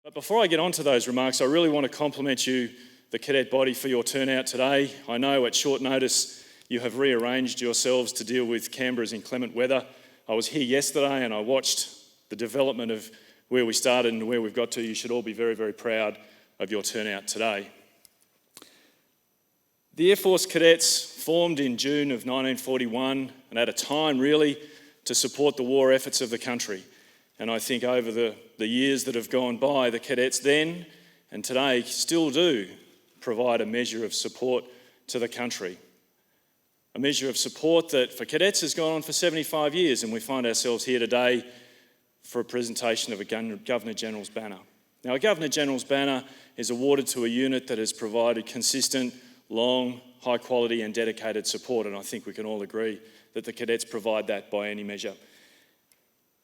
But before I get on to those remarks, I really want to compliment you, the cadet body, for your turnout today. I know at short notice you have rearranged yourselves to deal with Canberra's inclement weather. I was here yesterday and I watched the development of where we started and where we've got to. You should all be very, very proud of your turnout today. The Air Force Cadets formed in June of 1941 and at a time really to support the war efforts of the country. And I think over the years that have gone by, the cadets then and today still do provide a measure of support to the country. A measure of support that for cadets has gone on for 75 years, and we find ourselves here today for a presentation of a Governor-General's banner. Now, a Governor-General's banner is awarded to a unit that has provided consistent, long, high quality and dedicated support, and I think we can all agree that the cadets provide that by any measure.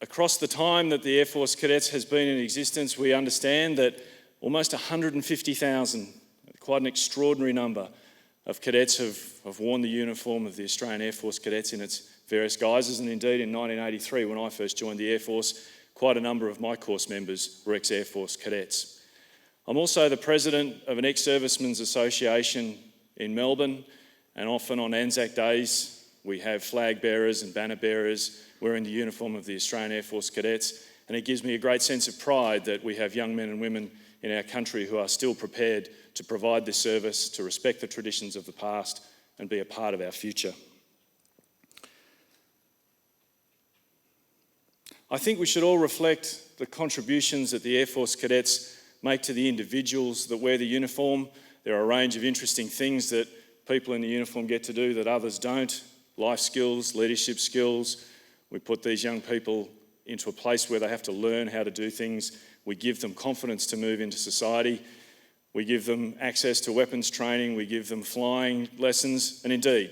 Across the time that the Air Force Cadets has been in existence, we understand that almost 150,000, quite an extraordinary number, of cadets have worn the uniform of the Australian Air Force Cadets in its various guises, and indeed in 1983, when I first joined the Air Force, quite a number of my course members were ex-Air Force cadets. I'm also the president of an ex-servicemen's association in Melbourne, and often on Anzac Days we have flag bearers and banner bearers wearing the uniform of the Australian Air Force Cadets, and it gives me a great sense of pride that we have young men and women in our country who are still prepared to provide this service, to respect the traditions of the past and be a part of our future. I think we should all reflect the contributions that the Air Force Cadets make to the individuals that wear the uniform. There are a range of interesting things that people in the uniform get to do that others don't. Life skills, leadership skills. We put these young people into a place where they have to learn how to do things. We give them confidence to move into society. We give them access to weapons training. We give them flying lessons. And indeed,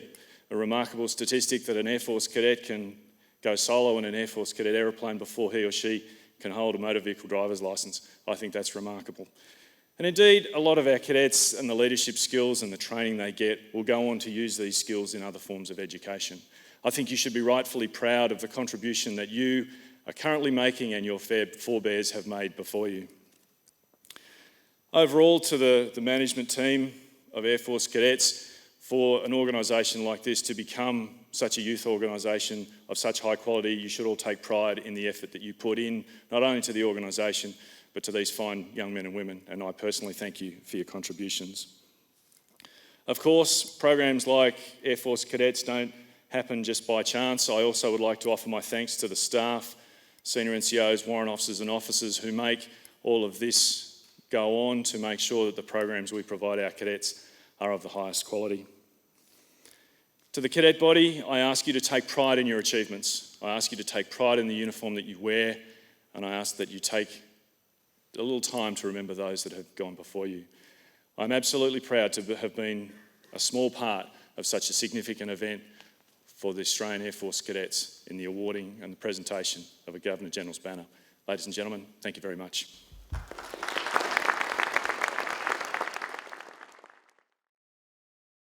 a remarkable statistic that an Air Force cadet can go solo in an Air Force cadet aeroplane before he or she can hold a motor vehicle driver's licence. I think that's remarkable. And indeed, a lot of our cadets and the leadership skills and the training they get will go on to use these skills in other forms of education. I think you should be rightfully proud of the contribution that you are currently making and your forebears have made before you. Overall, to the management team of Air Force Cadets, for an organisation like this to become such a youth organisation of such high quality, you should all take pride in the effort that you put in, not only to the organisation, but to these fine young men and women, and I personally thank you for your contributions. Of course, programs like Air Force Cadets don't happen just by chance. I also would like to offer my thanks to the staff, senior NCOs, warrant officers and officers who make all of this go on to make sure that the programs we provide our cadets are of the highest quality. To the cadet body, I ask you to take pride in your achievements. I ask you to take pride in the uniform that you wear, and I ask that you take a little time to remember those that have gone before you. I'm absolutely proud to have been a small part of such a significant event for the Australian Air Force Cadets in the awarding and the presentation of a Governor-General's banner. Ladies and gentlemen, thank you very much.